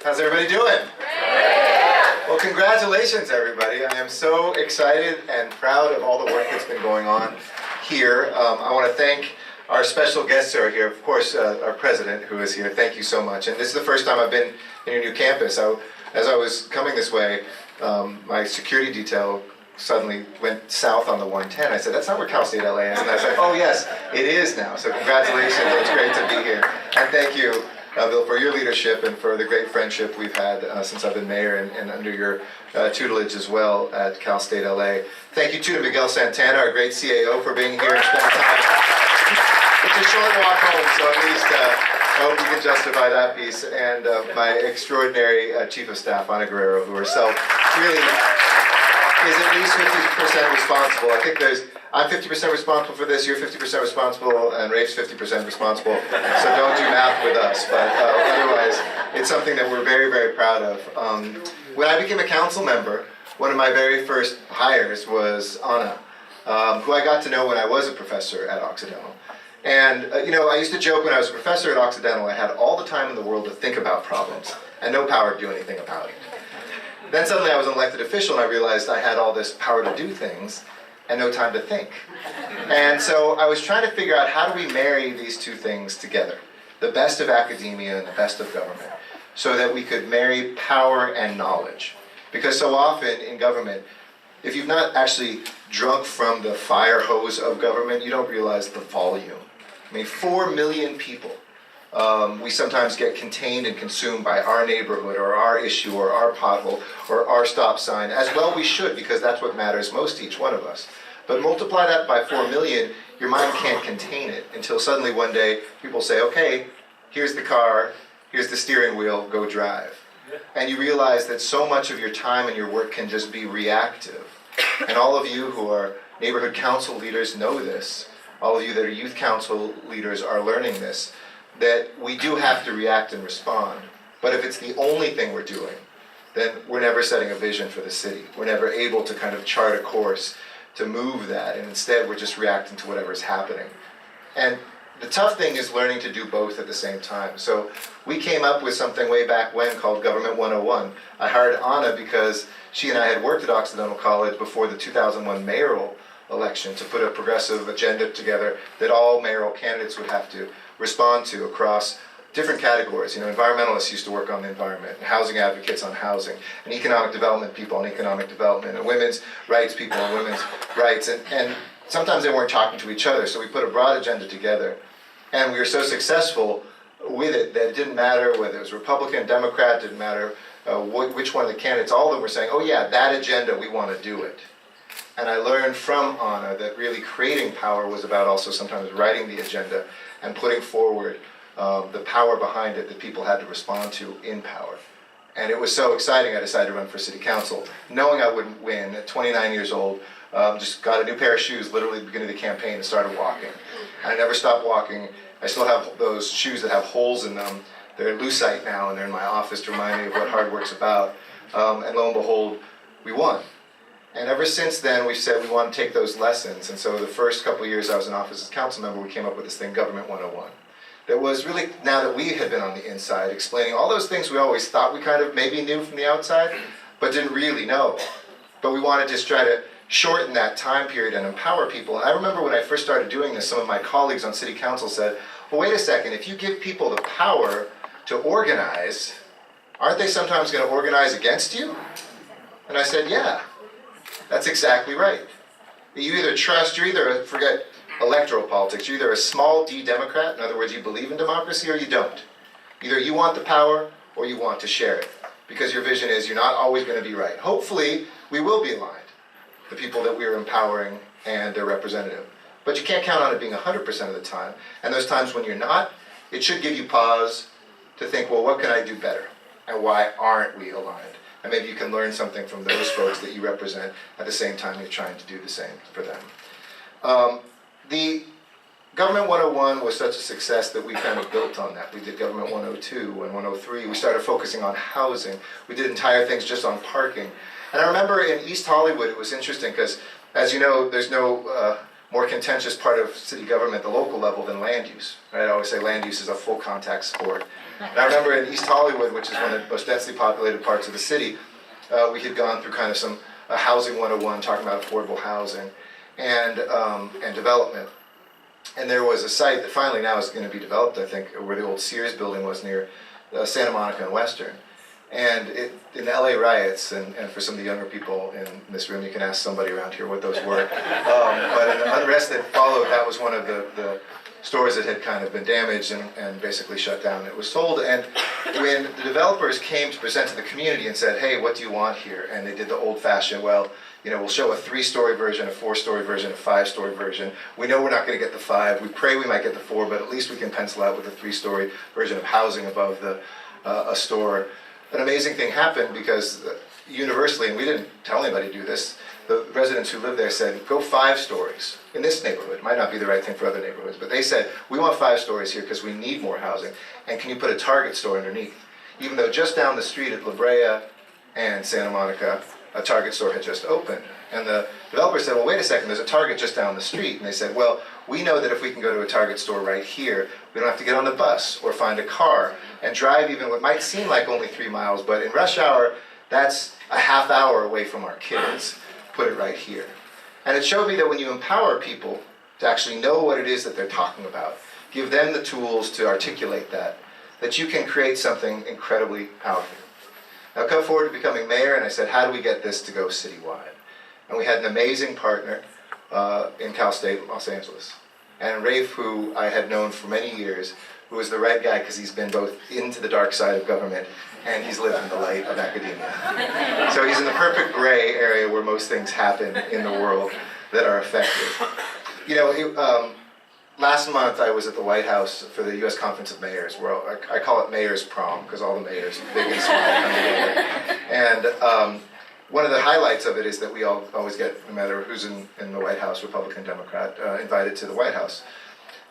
How's everybody doing? Well, congratulations, everybody. I am so excited and proud of all the work that's been going on here. I want to thank our special guests who are here. Of course, our president, who is here. Thank you so much. And this is the first time I've been in your new campus. As I was coming this way, my security detail suddenly went south on the 110. I said, that's not where Cal State LA is. And I said, oh yes, it is now. So congratulations, it's great to be here. And thank you, Bill, for your leadership and for the great friendship we've had since I've been mayor and under your tutelage as well at Cal State LA. Thank you too to Miguel Santana, our great CAO, for being here and spending time. It's a short walk home, so at least I hope you can justify that piece. And my extraordinary Chief of Staff, Ana Guerrero, who herself really is at least 50% responsible. I think I'm 50% responsible for this, you're 50% responsible, and Rafe's 50% responsible. So don't do math with us, but otherwise, it's something that we're very, very proud of. When I became a council member, one of my very first hires was Ana, who I got to know when I was a professor at Occidental. And I used to joke when I was a professor at Occidental, I had all the time in the world to think about problems, and no power to do anything about it. Then suddenly I was an elected official and I realized I had all this power to do things and no time to think. And so I was trying to figure out, how do we marry these two things together? The best of academia and the best of government, so that we could marry power and knowledge. Because so often in government, if you've not actually drunk from the fire hose of government, you don't realize the volume. I mean, 4 million people. We sometimes get contained and consumed by our neighborhood or our issue or our pothole or our stop sign, as well we should, because that's what matters most to each one of us. But multiply that by 4 million, your mind can't contain it until suddenly one day people say, okay, here's the car, here's the steering wheel, go drive. And you realize that so much of your time and your work can just be reactive. And all of you who are neighborhood council leaders know this. All of you that are youth council leaders are learning this, that we do have to react and respond. But if it's the only thing we're doing, then we're never setting a vision for the city. We're never able to kind of chart a course to move that, and instead we're just reacting to whatever's happening. And the tough thing is learning to do both at the same time. So we came up with something way back when called Government 101. I hired Ana because she and I had worked at Occidental College before the 2001 mayoral election to put a progressive agenda together that all mayoral candidates would have to respond to across different categories. Environmentalists used to work on the environment, and housing advocates on housing, and economic development people on economic development, and women's rights people on women's rights. And sometimes they weren't talking to each other, so we put a broad agenda together. And we were so successful with it that it didn't matter whether it was Republican, Democrat, didn't matter which one of the candidates, all of them were saying, oh yeah, that agenda, we want to do it. And I learned from Ana that really creating power was about also sometimes writing the agenda and putting forward the power behind it that people had to respond to in power. And it was so exciting, I decided to run for city council, knowing I wouldn't win. At 29 years old, just got a new pair of shoes literally at the beginning of the campaign and started walking. And I never stopped walking. I still have those shoes that have holes in them. They're lucite now, and they're in my office to remind me of what hard work's about. And lo and behold, we won. And ever since then, we've said we want to take those lessons. And so the first couple of years I was in office as council member, we came up with this thing, Government 101. That was really, now that we had been on the inside, explaining all those things we always thought we kind of maybe knew from the outside, but didn't really know. But we want to just try to shorten that time period and empower people. And I remember when I first started doing this, some of my colleagues on city council said, well, wait a second, if you give people the power to organize, aren't they sometimes going to organize against you? And I said, yeah. That's exactly right. You either trust, forget electoral politics, you're either a small d Democrat, in other words, you believe in democracy, or you don't. Either you want the power or you want to share it, because your vision is you're not always going to be right. Hopefully, we will be aligned, the people that we're empowering and their representative. But you can't count on it being 100% of the time. And those times when you're not, it should give you pause to think, well, what can I do better? And why aren't we aligned? And maybe you can learn something from those folks that you represent at the same time you're trying to do the same for them. The Government 101 was such a success that we kind of built on that. We did Government 102 and 103. We started focusing on housing. We did entire things just on parking. And I remember in East Hollywood, it was interesting because, as you know, there's no more contentious part of city government, the local level, than land use. Right? I always say land use is a full contact sport. And I remember in East Hollywood, which is one of the most densely populated parts of the city, we had gone through kind of some housing 101, talking about affordable housing and development. And there was a site that finally now is going to be developed, I think, where the old Sears building was near Santa Monica and Western. And in the LA riots, and for some of the younger people in this room, you can ask somebody around here what those were. But in the unrest that followed, that was one of the stores that had kind of been damaged and basically shut down. It was sold, and when the developers came to present to the community and said, hey, what do you want here? And they did the old-fashioned, well, you know, we'll show a 3-story version, a 4-story version, a 5-story version. We know we're not going to get the 5. We pray we might get the 4, but at least we can pencil out with a 3-story version of housing above a store. An amazing thing happened because universally, and we didn't tell anybody to do this, the residents who lived there said, go 5 stories in this neighborhood. It might not be the right thing for other neighborhoods, but they said, we want 5 stories here because we need more housing. And can you put a Target store underneath? Even though just down the street at La Brea and Santa Monica, a Target store had just opened. And the developer said, well, wait a second, there's a Target just down the street. And they said, well, we know that if we can go to a Target store right here, we don't have to get on the bus or find a car and drive even what might seem like only 3 miles, but in rush hour, that's a half hour away from our kids. Put it right here. And it showed me that when you empower people to actually know what it is that they're talking about, give them the tools to articulate that you can create something incredibly powerful. Now, I come forward to becoming mayor, and I said, how do we get this to go citywide? And we had an amazing partner in Cal State, Los Angeles. And Rafe, who I had known for many years, who was the right guy because he's been both into the dark side of government and he's lived in the light of academia. So he's in the perfect gray area where most things happen in the world that are effective. You know, last month I was at the White House for the U.S. Conference of Mayors, where I call it Mayor's Prom, because all the mayors, big and small, come together. And one of the highlights of it is that we all always get, no matter who's in the White House, Republican, Democrat, invited to the White House.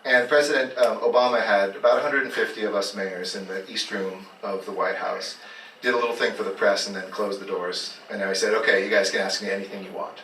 And President Obama had about 150 of us mayors in the East Room of the White House, did a little thing for the press and then closed the doors. And now he said, okay, you guys can ask me anything you want.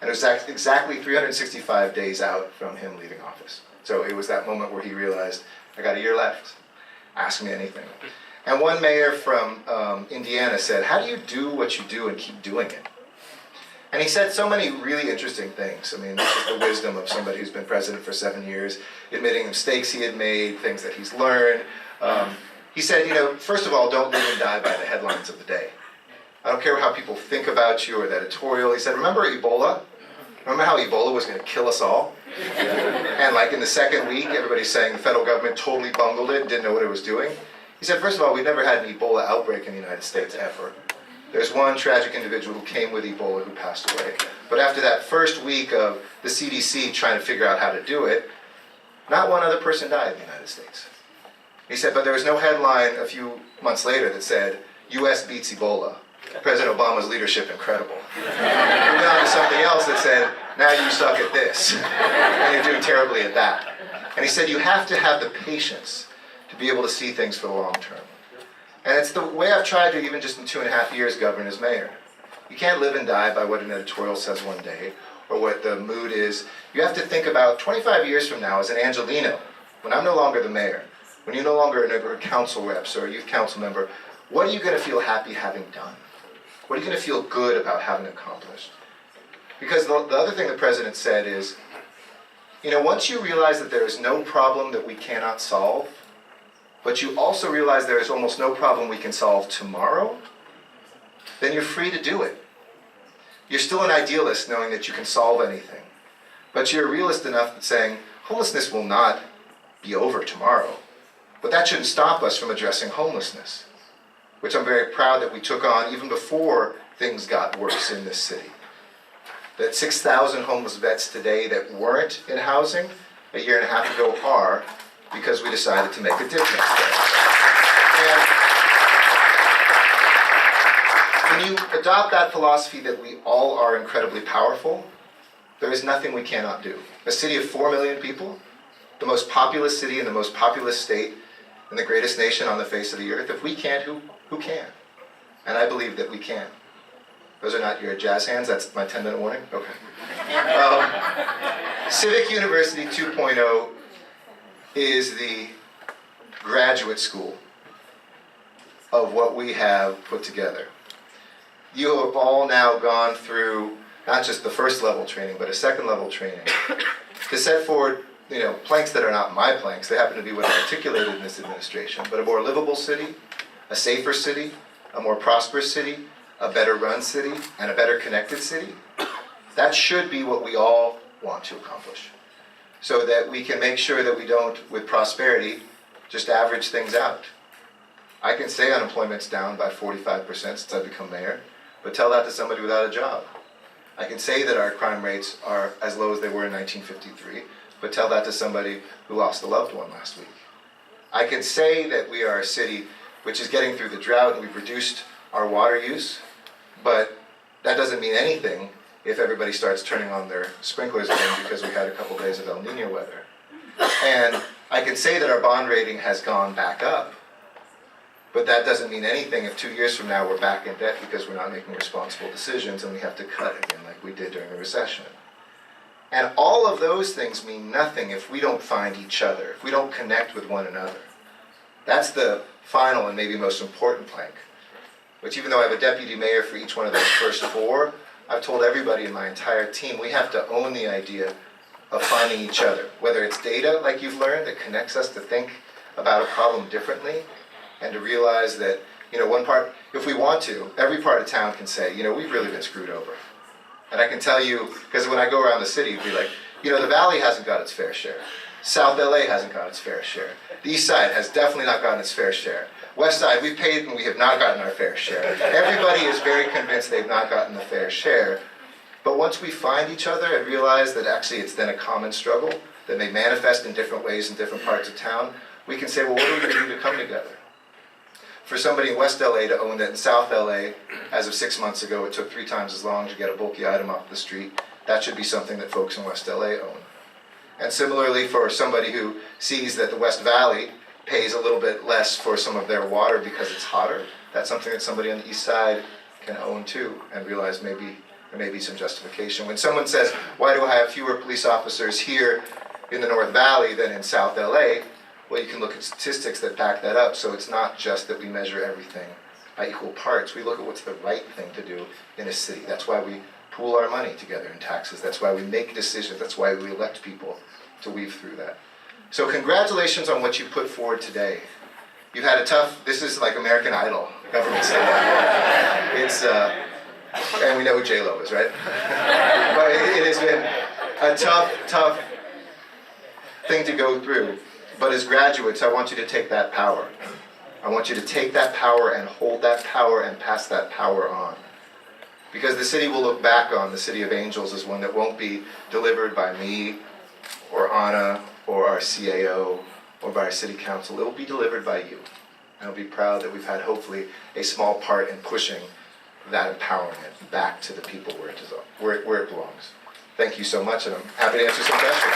And it was exactly 365 days out from him leaving office. So it was that moment where he realized, I got a year left, ask me anything. And one mayor from Indiana said, how do you do what you do and keep doing it? And he said so many really interesting things. I mean, this is the wisdom of somebody who's been president for 7 years, admitting mistakes he had made, things that he's learned. He said, you know, first of all, don't live and die by the headlines of the day. I don't care how people think about you or the editorial. He said, remember Ebola? Remember how Ebola was going to kill us all? And like in the second week, everybody's saying the federal government totally bungled it, didn't know what it was doing. He said, first of all, we've never had an Ebola outbreak in the United States ever. There's one tragic individual who came with Ebola who passed away. But after that first week of the CDC trying to figure out how to do it, not one other person died in the United States. He said, but there was no headline a few months later that said, US beats Ebola. President Obama's leadership incredible. Moving on to something else that said, now you suck at this. And you're doing terribly at that. And he said, you have to have the patience to be able to see things for the long term. And it's the way I've tried to, even just in 2.5 years, govern as mayor. You can't live and die by what an editorial says one day, or what the mood is. You have to think about 25 years from now as an Angelino, when I'm no longer the mayor, when you're no longer a neighborhood council reps or a youth council member, what are you going to feel happy having done? What are you going to feel good about having accomplished? Because the other thing the president said is, you know, once you realize that there is no problem that we cannot solve, but you also realize there is almost no problem we can solve tomorrow, then you're free to do it. You're still an idealist knowing that you can solve anything, but you're a realist enough that saying, homelessness will not be over tomorrow, but that shouldn't stop us from addressing homelessness, which I'm very proud that we took on even before things got worse in this city. That 6,000 homeless vets today that weren't in housing a year and a half ago are, because we decided to make a difference there. And when you adopt that philosophy that we all are incredibly powerful, there is nothing we cannot do. A city of 4 million people, the most populous city in the most populous state in the greatest nation on the face of the earth, if we can't, who can? And I believe that we can. Those are not your jazz hands, that's my 10-minute warning? Okay. Civic University 2.0 is the graduate school of what we have put together. You have all now gone through not just the first level training, but a second level training to set forward, planks that are not my planks. They happen to be what I articulated in this administration, but a more livable city, a safer city, a more prosperous city, a better run city, and a better connected city. That should be what we all want to accomplish, so that we can make sure that we don't, with prosperity, just average things out. I can say unemployment's down by 45% since I've become mayor, but tell that to somebody without a job. I can say that our crime rates are as low as they were in 1953, but tell that to somebody who lost a loved one last week. I can say that we are a city which is getting through the drought and we've reduced our water use, but that doesn't mean anything if everybody starts turning on their sprinklers again because we had a couple days of El Nino weather. And I can say that our bond rating has gone back up, but that doesn't mean anything if 2 years from now we're back in debt because we're not making responsible decisions and we have to cut again like we did during the recession. And all of those things mean nothing if we don't find each other, if we don't connect with one another. That's the final and maybe most important plank, which even though I have a deputy mayor for each one of those first four, I've told everybody in my entire team we have to own the idea of finding each other. Whether it's data, like you've learned, that connects us to think about a problem differently, and to realize that, one part, if we want to, every part of town can say, we've really been screwed over. And I can tell you, because when I go around the city, it'd be like, the Valley hasn't got its fair share. South LA hasn't got its fair share. The East Side has definitely not gotten its fair share. West Side, we've paid and we have not gotten our fair share. Everybody is very convinced they've not gotten the fair share. But once we find each other and realize that actually it's then a common struggle that may manifest in different ways in different parts of town, we can say, well, what are we going to do to come together? For somebody in West LA to own that in South LA, as of 6 months ago, it took 3 times as long to get a bulky item off the street. That should be something that folks in West LA own. And similarly, for somebody who sees that the West Valley pays a little bit less for some of their water because it's hotter, that's something that somebody on the East Side can own too and realize maybe there may be some justification. When someone says, why do I have fewer police officers here in the North Valley than in South LA? Well, you can look at statistics that back that up, so it's not just that we measure everything by equal parts. We look at what's the right thing to do in a city. That's why we pool our money together in taxes. That's why we make decisions. That's why we elect people to weave through that. So congratulations on what you put forward today. You've had a tough, this is like American Idol, government stuff. It's, and we know who J-Lo is, right? But it has been a tough thing to go through. But as graduates, I want you to take that power. I want you to take that power and hold that power and pass that power on. Because the city will look back on the City of Angels as one that won't be delivered by me or Anna or our CAO or by our city council. It will be delivered by you. And I'll be proud that we've had hopefully a small part in pushing that empowerment back to the people where it belongs. Thank you so much, and I'm happy to answer some questions.